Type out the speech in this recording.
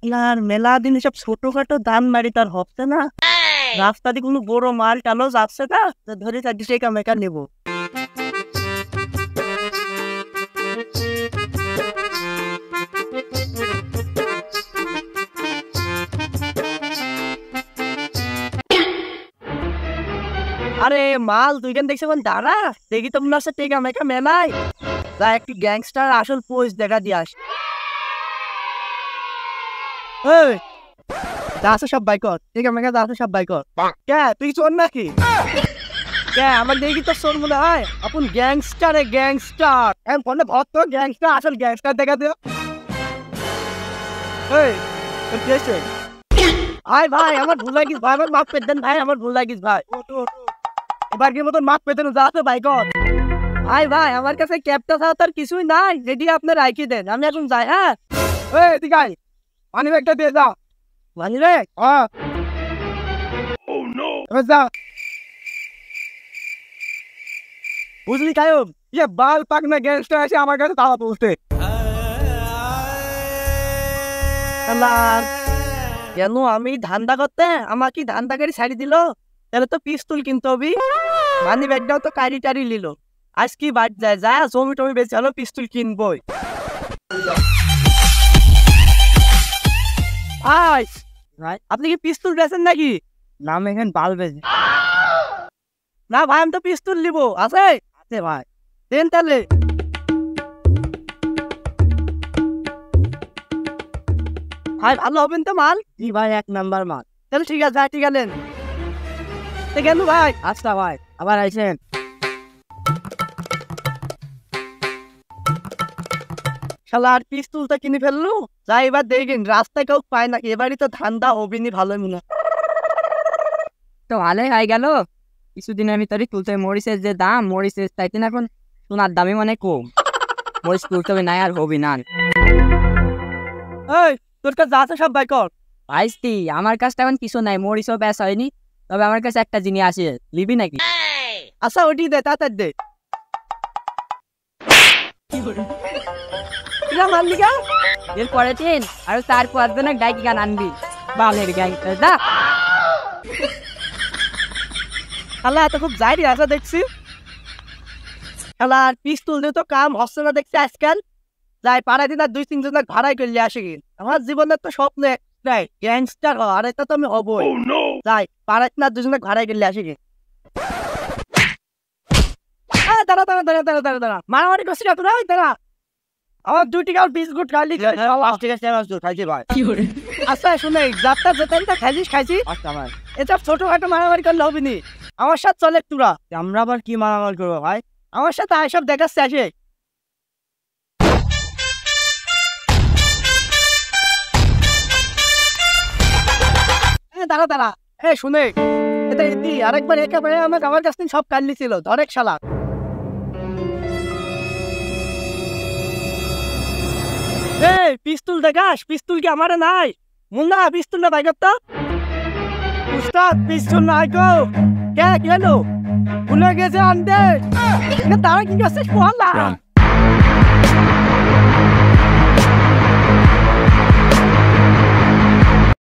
আপনার মেলা দিন সব ছোটখাটো দান মারি তার হচ্ছে না, রাস্তা দিয়ে কোনো বড় মাল টানো যাচ্ছে না, ধরে চারটি টেকা মেকা নেবো। আরে মাল তুই কেন দেখছি এখন দাঁড়া, দেখি তো মনে হচ্ছে টেকা মেকা মেলাই, যা একটি গ্যাংস্টার আসল পোজ দেখা দিয়ে আস। যাচ্ছে সব বাইকর, টেকা মেকা যাচ্ছে সব বাইকর। কে তুই চোর নাকি? কে আমার দেখি তো চোর মনে হয়? আপন গ্যাংস্টার গ্যাংস্টার এম ফোনে ভর্ত গ্যাংস্টার, আসল গ্যাংস্টার দেখা দিও। আয় ভাই আমার ভুল লাগিস ভাই, আমার মাপ পেতেন ভাই, আমার ভুল লাগিস ভাই, এবার কি মতন মাপ পেতেন যাচ্ছে বাইকর। আয় ভাই আমার কাছে ক্যাবটা ছাড়া তার কিছুই নাই, যেটি আপনার রাইখে দেন, আমি এখন যাই। হ্যাঁ ঠিক আছে, পানি ব্যাগটা দিয়ে যাও। পানি ব্যাগ? হ্যাঁ যা। বুঝলি কায়ুম, ইয়ে বাল পাকনা গ্যাংস্টার এসে আমার কাছে তালা তুলতে। কেন আমি ধান্দা করতে, আমাকে ধান্দাকারী ছাড়ি দিল, তাহলে তো পিস্তল কিনতে হবে, মানি ব্যাগটাও তো কারি টারি নিল। আজ কি বাদ যায়, যা জমি টমি বেঁচে হলো পিস্তল কিনবই। আপনি কি পিস্তল বেছেন নাকি? নাম এখানে বাল বেছে না ভাই, আমি তো পিস্তল নিব। আছে আছে ভাই, দেন তাহলে। ভাই ভালো হবেন তো মাল? জি ভাই এক নাম্বার মাল। তাহলে ঠিক আছে, ঠিক আছে কেন ভাই? আচ্ছা ভাই আবার আইসেন। শালা আর পিস্তলটা কিনে ফেললু, যাই এবার দেখেন রাস্তায় কেউ পায় নাকি, এবারই তো ধান্দা হবিনি ভালো মনে। তো ভালোই হয়ে গেল, কিছুদিনের ভিতরে তুলতে মরিচের যে দাম, মরিচের চাইতে এখন সোনার দামই মানে কম, মরিচ তুলতে হবে নাই আর হবি না। এই তোর কাছে আছে সব বাইকর? ভাইস্তি আমার কাছে এখন কিছু নাই, মরিচও ব্যাস হয়নি, তবে আমার কাছে একটা জিনিস আছে, লিবি নাকি? আচ্ছা ওটি দে, তাড়াতাড়ি দে। এর পরে দিন আর তার পাঁচজন ডাইকি গান আনবি, বালের গ্যাং দা। শালা এত খুব জাইরি আসা দেখছি, শালা আর পিস্তল দিয়ে তো কাম হচ্ছে না দেখছি আজকাল। যাই পাড়ায় দিন আর 2-3 জন ভাড়াই করলে আসে কি, আমার জীবনের তো স্বপ্ন নাই গ্যাংস্টার হওয়া, আর এটা তো আমি হবই। যাই পাড়ায় দিন আর 2 জন ভাড়াই করলে আসে কি। দাঁড়া দাঁড়া দাঁড়া দাঁড়া দাঁড়া দাঁড়া, মারামারি করছি না তোরা? দাঁড়া, আমার 2 টাকা বিস্কুট খাইলি। খাইছি ভাই। আচ্ছা শুনে, যাত্রা যেটা খাইছি। আচ্ছা ভাই এটা ছোটখাটো মারামারি করলে হবে নি, আমার সাথে চলে তোরা। আমরা আবার কি মারামারি করবো ভাই? আমার সাথে এসব দেখাচ্ছে আসে। দাঁড়া দাঁড়া, শুনে এটা ইতি আরেকবার একেবারে আমার কাছ থেকে সব কাটলি ছিল, ধরেক শালা। পিস্তল দেখাস? পিস্তল কি আমারে নাই? মুন্না পিস্তল না বাইক তো উস্তাদ, পিস্তল নাই গো। কে কি হলো? ভুলে গেছে আনতে, তারা কি করছে?